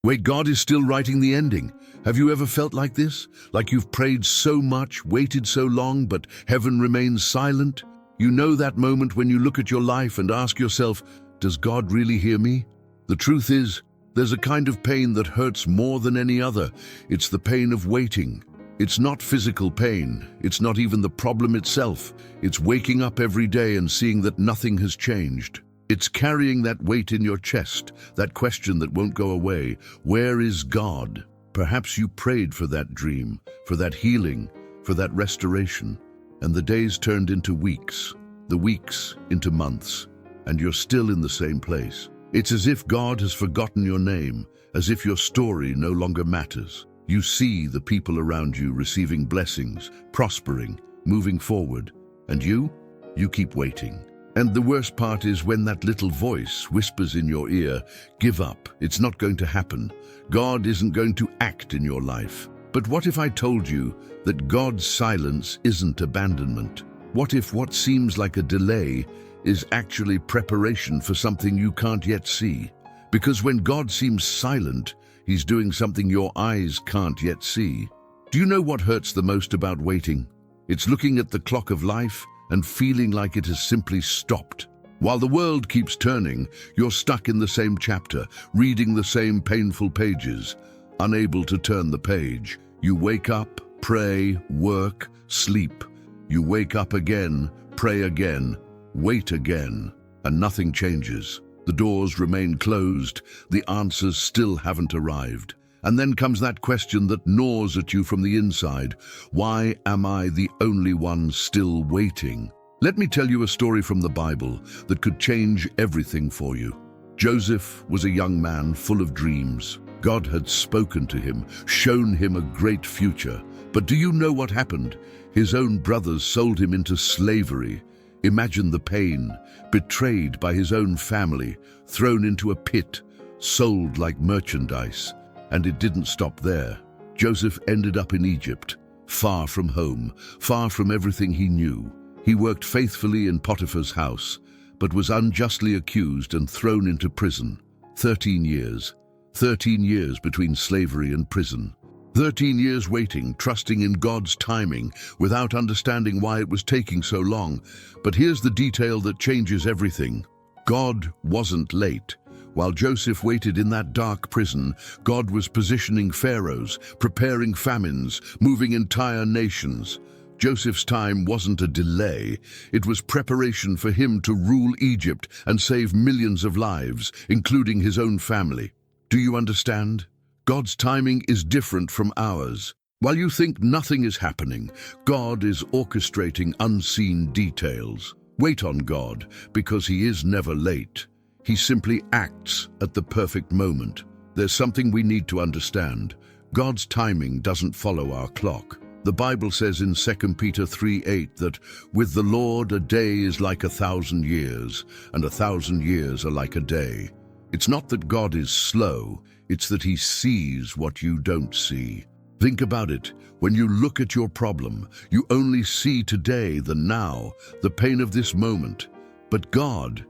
Wait, God is still writing the ending. Have you ever felt like this? Like you've prayed so much, waited so long, but heaven remains silent? You know that moment when you look at your life and ask yourself, does God really hear me? The truth is, there's a kind of pain that hurts more than any other. It's the pain of waiting. It's not physical pain. It's not even the problem itself. It's waking up every day and seeing that nothing has changed. It's carrying that weight in your chest, that question that won't go away. Where is God? Perhaps you prayed for that dream, for that healing, for that restoration, and the days turned into weeks, the weeks into months, and you're still in the same place. It's as if God has forgotten your name, as if your story no longer matters. You see the people around you receiving blessings, prospering, moving forward, and you keep waiting. And the worst part is when that little voice whispers in your ear, give up, it's not going to happen. God isn't going to act in your life. But what if I told you that God's silence isn't abandonment? What if what seems like a delay is actually preparation for something you can't yet see? Because when God seems silent, He's doing something your eyes can't yet see. Do you know what hurts the most about waiting? It's looking at the clock of life and feeling like it has simply stopped. While the world keeps turning, you're stuck in the same chapter, reading the same painful pages, unable to turn the page. You wake up, pray, work, sleep. You wake up again, pray again, wait again, and nothing changes. The doors remain closed, the answers still haven't arrived. And then comes that question that gnaws at you from the inside. Why am I the only one still waiting? Let me tell you a story from the Bible that could change everything for you. Joseph was a young man full of dreams. God had spoken to him, shown him a great future. But do you know what happened? His own brothers sold him into slavery. Imagine the pain, betrayed by his own family, thrown into a pit, sold like merchandise. And it didn't stop there. Joseph ended up in Egypt, far from home, far from everything he knew. He worked faithfully in Potiphar's house, but was unjustly accused and thrown into prison. 13 years. 13 years between slavery and prison. 13 years waiting, trusting in God's timing, without understanding why it was taking so long. But here's the detail that changes everything. God wasn't late. While Joseph waited in that dark prison, God was positioning pharaohs, preparing famines, moving entire nations. Joseph's time wasn't a delay. It was preparation for him to rule Egypt and save millions of lives, including his own family. Do you understand? God's timing is different from ours. While you think nothing is happening, God is orchestrating unseen details. Wait on God, because He is never late. He simply acts at the perfect moment. There's something we need to understand. God's timing doesn't follow our clock. The Bible says in 2 Peter 3:8 that with the Lord a day is like 1,000 years, and 1,000 years are like a day. It's not that God is slow, it's that He sees what you don't see. Think about it. When you look at your problem, you only see today, the now, the pain of this moment. But God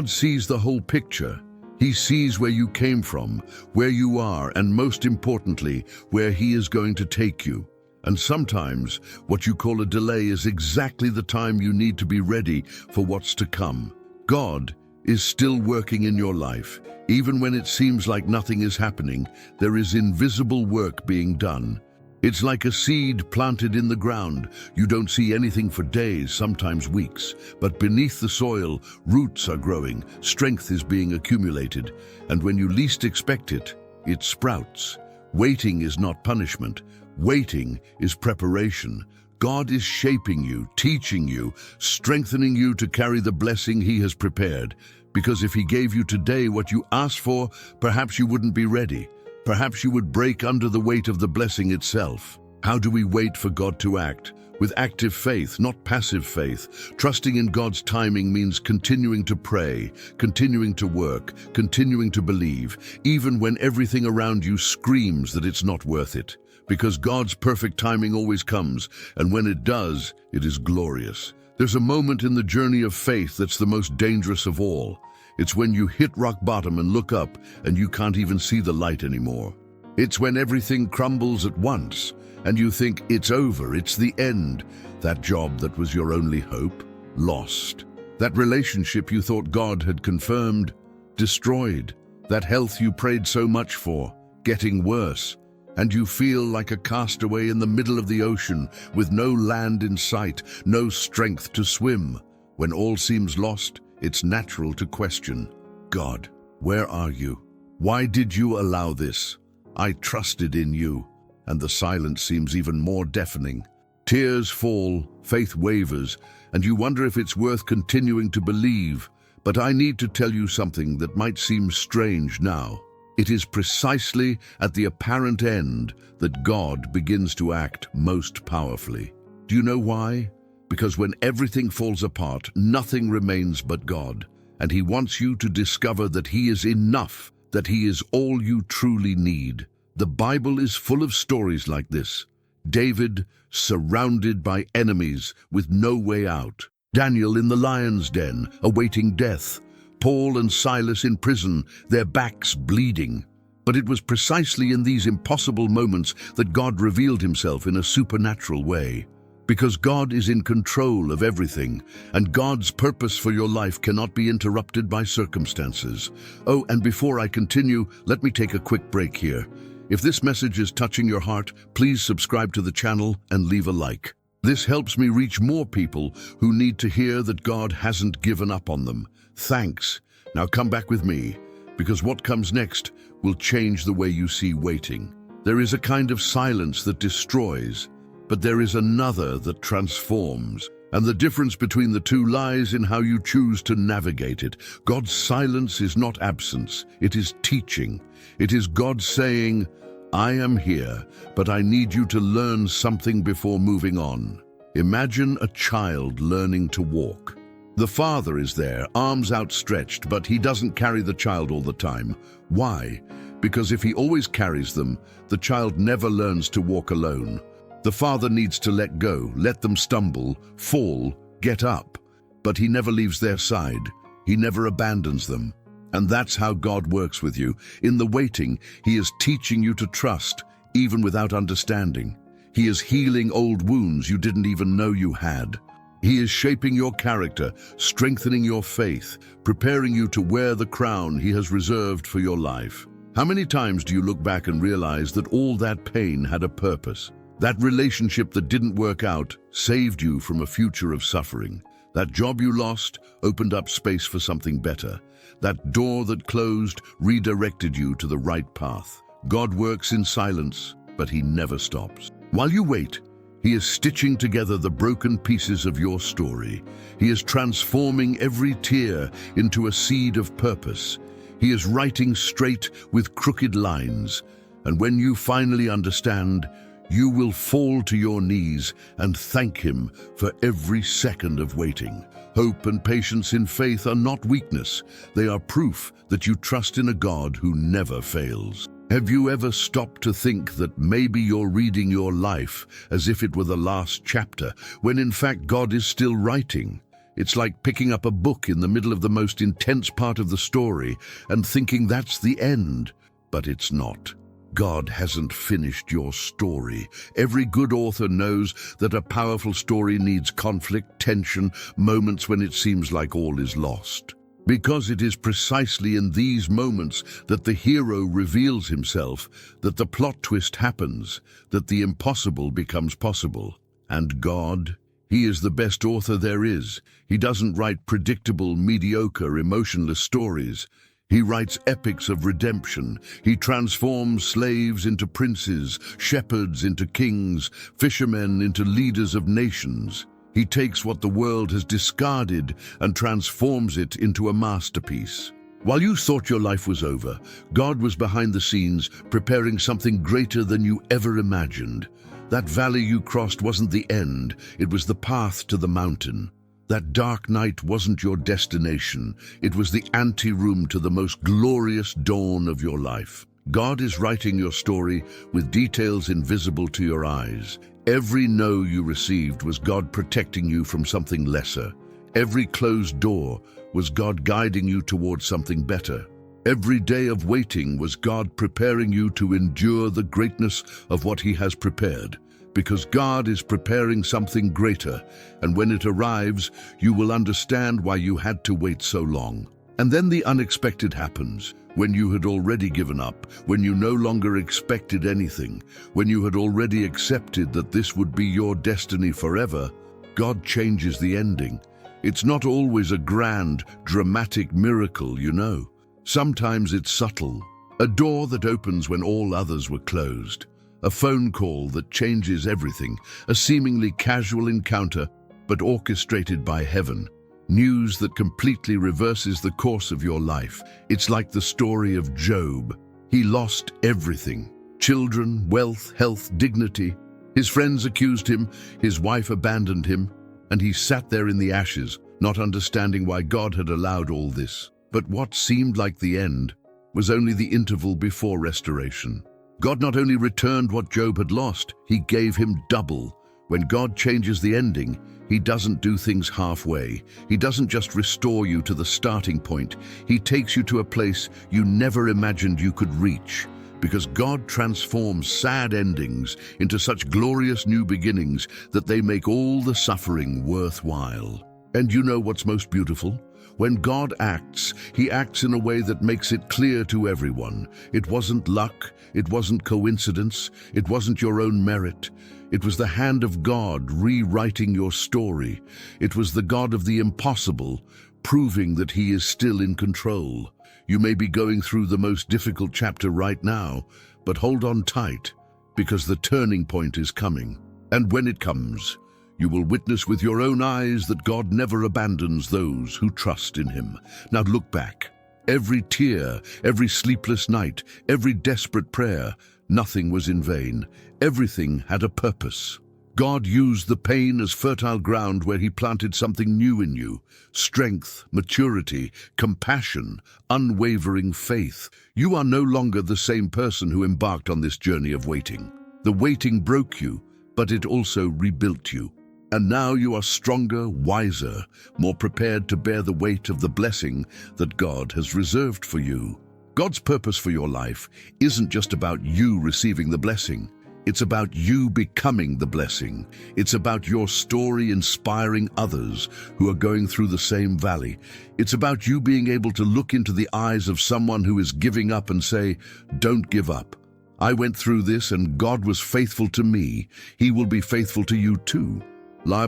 sees the whole picture. He sees where you came from, where you are, and most importantly, where He is going to take you. And sometimes, what you call a delay is exactly the time you need to be ready for what's to come. God is still working in your life. Even when it seems like nothing is happening, there is invisible work being done. It's like a seed planted in the ground. You don't see anything for days, sometimes weeks, but beneath the soil, roots are growing, strength is being accumulated, and when you least expect it, it sprouts. Waiting is not punishment. Waiting is preparation. God is shaping you, teaching you, strengthening you to carry the blessing He has prepared. Because if He gave you today what you asked for, perhaps you wouldn't be ready. Perhaps you would break under the weight of the blessing itself. How do we wait for God to act? With active faith, not passive faith. Trusting in God's timing means continuing to pray, continuing to work, continuing to believe, even when everything around you screams that it's not worth it. Because God's perfect timing always comes, and when it does, it is glorious. There's a moment in the journey of faith that's the most dangerous of all. It's when you hit rock bottom and look up and you can't even see the light anymore. It's when everything crumbles at once and you think it's over, it's the end. That job that was your only hope, lost. That relationship you thought God had confirmed, destroyed. That health you prayed so much for, getting worse. And you feel like a castaway in the middle of the ocean with no land in sight, no strength to swim. When all seems lost, it's natural to question, God, where are you? Why did you allow this? I trusted in you. And the silence seems even more deafening. Tears fall, faith wavers, and you wonder if it's worth continuing to believe. But I need to tell you something that might seem strange now. It is precisely at the apparent end that God begins to act most powerfully. Do you know why? Because when everything falls apart, nothing remains but God. And He wants you to discover that He is enough, that He is all you truly need. The Bible is full of stories like this. David, surrounded by enemies with no way out. Daniel in the lion's den, awaiting death. Paul and Silas in prison, their backs bleeding. But it was precisely in these impossible moments that God revealed Himself in a supernatural way. Because God is in control of everything, and God's purpose for your life cannot be interrupted by circumstances. Oh, and before I continue, let me take a quick break here. If this message is touching your heart, please subscribe to the channel and leave a like. This helps me reach more people who need to hear that God hasn't given up on them. Thanks. Now come back with me, because what comes next will change the way you see waiting. There is a kind of silence that destroys, but there is another that transforms. And the difference between the two lies in how you choose to navigate it. God's silence is not absence, it is teaching. It is God saying, I am here, but I need you to learn something before moving on. Imagine a child learning to walk. The father is there, arms outstretched, but he doesn't carry the child all the time. Why? Because if he always carries them, the child never learns to walk alone. The father needs to let go, let them stumble, fall, get up. But he never leaves their side. He never abandons them. And that's how God works with you. In the waiting, He is teaching you to trust, even without understanding. He is healing old wounds you didn't even know you had. He is shaping your character, strengthening your faith, preparing you to wear the crown He has reserved for your life. How many times do you look back and realize that all that pain had a purpose? That relationship that didn't work out saved you from a future of suffering. That job you lost opened up space for something better. That door that closed redirected you to the right path. God works in silence, but He never stops. While you wait, He is stitching together the broken pieces of your story. He is transforming every tear into a seed of purpose. He is writing straight with crooked lines. And when you finally understand, you will fall to your knees and thank Him for every second of waiting. Hope and patience in faith are not weakness. They are proof that you trust in a God who never fails. Have you ever stopped to think that maybe you're reading your life as if it were the last chapter, when in fact God is still writing? It's like picking up a book in the middle of the most intense part of the story and thinking that's the end. But it's not. God hasn't finished your story. Every good author knows that a powerful story needs conflict, tension, moments when it seems like all is lost. Because it is precisely in these moments that the hero reveals himself, that the plot twist happens, that the impossible becomes possible. And God, He is the best author there is. He doesn't write predictable, mediocre, emotionless stories. He writes epics of redemption. He transforms slaves into princes, shepherds into kings, fishermen into leaders of nations. He takes what the world has discarded and transforms it into a masterpiece. While you thought your life was over, God was behind the scenes preparing something greater than you ever imagined. That valley you crossed wasn't the end, it was the path to the mountain. That dark night wasn't your destination, it was the anteroom to the most glorious dawn of your life. God is writing your story with details invisible to your eyes. Every no you received was God protecting you from something lesser. Every closed door was God guiding you towards something better. Every day of waiting was God preparing you to endure the greatness of what He has prepared, because God is preparing something greater, and when it arrives, you will understand why you had to wait so long. And then the unexpected happens, when you had already given up, when you no longer expected anything, when you had already accepted that this would be your destiny forever. God changes the ending. It's not always a grand, dramatic miracle, you know. Sometimes it's subtle. A door that opens when all others were closed. A phone call that changes everything. A seemingly casual encounter, but orchestrated by heaven. News that completely reverses the course of your life. It's like the story of Job. He lost everything. Children, wealth, health, dignity. His friends accused him, his wife abandoned him, and he sat there in the ashes, not understanding why God had allowed all this. But what seemed like the end was only the interval before restoration. God not only returned what Job had lost, He gave him double. When God changes the ending, He doesn't do things halfway. He doesn't just restore you to the starting point. He takes you to a place you never imagined you could reach. Because God transforms sad endings into such glorious new beginnings that they make all the suffering worthwhile. And you know what's most beautiful? When God acts, He acts in a way that makes it clear to everyone. It wasn't luck, it wasn't coincidence, it wasn't your own merit. It was the hand of God rewriting your story. It was the God of the impossible, proving that He is still in control. You may be going through the most difficult chapter right now, but hold on tight, because the turning point is coming. And when it comes, you will witness with your own eyes that God never abandons those who trust in Him. Now look back. Every tear, every sleepless night, every desperate prayer, nothing was in vain. Everything had a purpose. God used the pain as fertile ground where He planted something new in you. Strength, maturity, compassion, unwavering faith. You are no longer the same person who embarked on this journey of waiting. The waiting broke you, but it also rebuilt you. And now you are stronger, wiser, more prepared to bear the weight of the blessing that God has reserved for you. God's purpose for your life isn't just about you receiving the blessing. It's about you becoming the blessing. It's about your story inspiring others who are going through the same valley. It's about you being able to look into the eyes of someone who is giving up and say, "Don't give up. I went through this and God was faithful to me. He will be faithful to you too."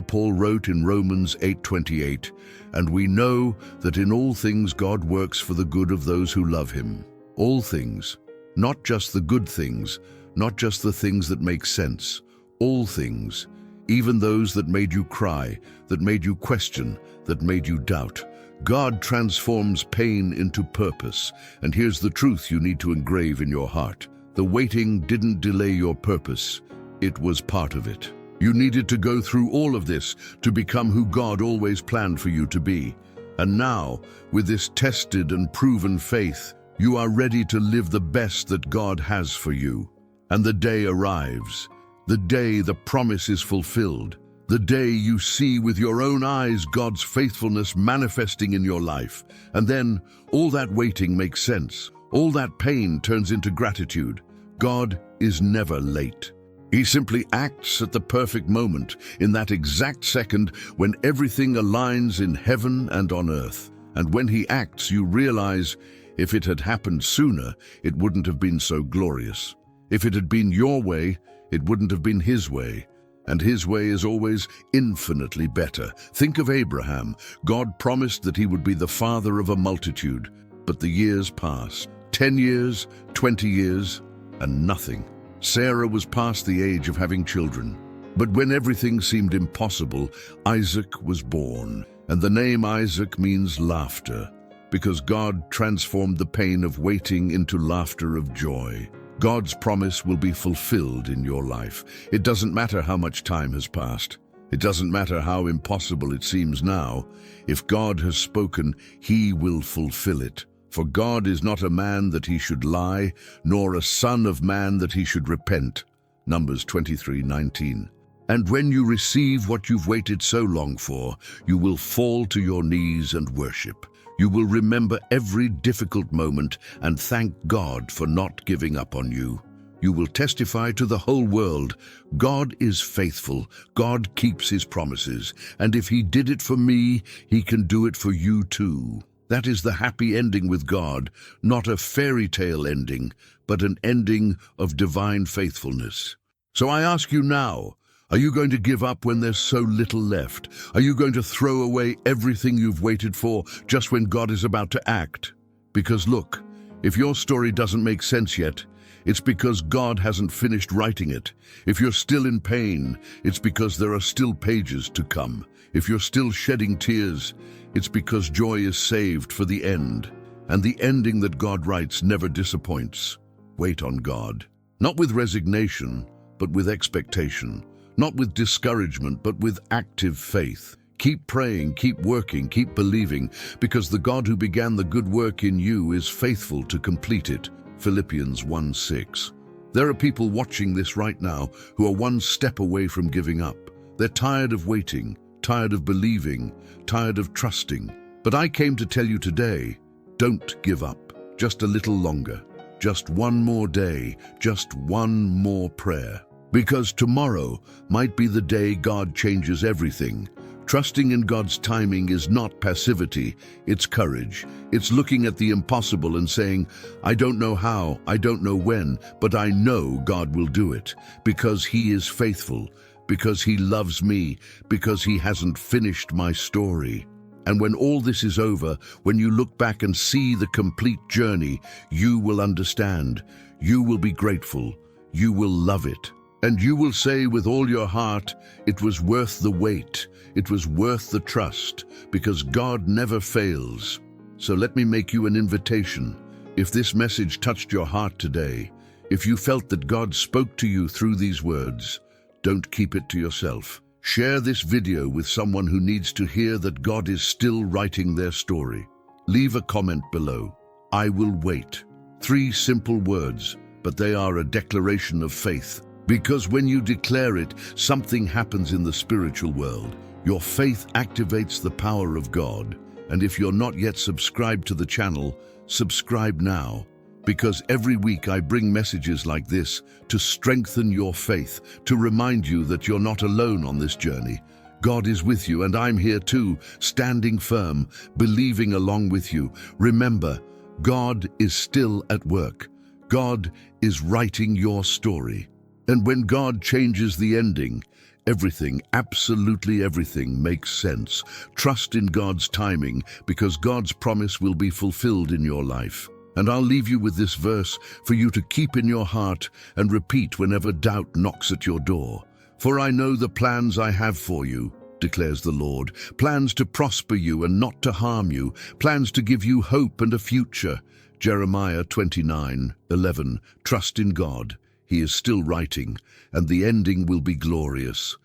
Paul wrote in Romans 8:28, "And we know that in all things God works for the good of those who love Him." All things, not just the good things, not just the things that make sense. All things, even those that made you cry, that made you question, that made you doubt. God transforms pain into purpose, and here's the truth you need to engrave in your heart. The waiting didn't delay your purpose, it was part of it. You needed to go through all of this to become who God always planned for you to be. And now, with this tested and proven faith, you are ready to live the best that God has for you. And the day arrives, the day the promise is fulfilled, the day you see with your own eyes God's faithfulness manifesting in your life. And then all that waiting makes sense. All that pain turns into gratitude. God is never late. He simply acts at the perfect moment, in that exact second when everything aligns in heaven and on earth. And when He acts, you realize, if it had happened sooner, it wouldn't have been so glorious. If it had been your way, it wouldn't have been His way. And His way is always infinitely better. Think of Abraham. God promised that he would be the father of a multitude. But the years passed. 10 years, 20 years, and nothing. Sarah was past the age of having children. But when everything seemed impossible, Isaac was born. And the name Isaac means laughter, because God transformed the pain of waiting into laughter of joy. God's promise will be fulfilled in your life. It doesn't matter how much time has passed. It doesn't matter how impossible it seems now. If God has spoken, He will fulfill it. For God is not a man that He should lie, nor a son of man that He should repent. Numbers 23:19. And when you receive what you've waited so long for, you will fall to your knees and worship. You will remember every difficult moment and thank God for not giving up on you. You will testify to the whole world, God is faithful, God keeps his promises, and if he did it for me, he can do it for you too. That is the happy ending with God, not a fairy tale ending, but an ending of divine faithfulness. So I ask you now, are you going to give up when there's so little left? Are you going to throw away everything you've waited for just when God is about to act? Because look, if your story doesn't make sense yet, it's because God hasn't finished writing it. If you're still in pain, it's because there are still pages to come. If you're still shedding tears, it's because joy is saved for the end. And the ending that God writes never disappoints. Wait on God. Not with resignation, but with expectation. Not with discouragement, but with active faith. Keep praying, keep working, keep believing, because the God who began the good work in you is faithful to complete it. Philippians 1:6. There are people watching this right now who are one step away from giving up. They're tired of waiting, tired of believing, tired of trusting. But I came to tell you today, don't give up. Just a little longer. Just one more day. Just one more prayer. Because tomorrow might be the day God changes everything. Trusting in God's timing is not passivity, it's courage. It's looking at the impossible and saying, I don't know how, I don't know when, but I know God will do it, because he is faithful, because he loves me, because he hasn't finished my story. And when all this is over, when you look back and see the complete journey, you will understand, you will be grateful, you will love it. And you will say with all your heart, it was worth the wait, it was worth the trust, because God never fails. So let me make you an invitation. If this message touched your heart today, if you felt that God spoke to you through these words, don't keep it to yourself. Share this video with someone who needs to hear that God is still writing their story. Leave a comment below. I will wait. 3 simple words, but they are a declaration of faith. Because when you declare it, something happens in the spiritual world. Your faith activates the power of God. And if you're not yet subscribed to the channel, subscribe now. Because every week I bring messages like this to strengthen your faith, to remind you that you're not alone on this journey. God is with you, and I'm here too, standing firm, believing along with you. Remember, God is still at work. God is writing your story. And when God changes the ending, everything, absolutely everything, makes sense. Trust in God's timing, because God's promise will be fulfilled in your life. And I'll leave you with this verse for you to keep in your heart and repeat whenever doubt knocks at your door. For I know the plans I have for you, declares the Lord, plans to prosper you and not to harm you, plans to give you hope and a future. Jeremiah 29:11. Trust in God. He is still writing, and the ending will be glorious.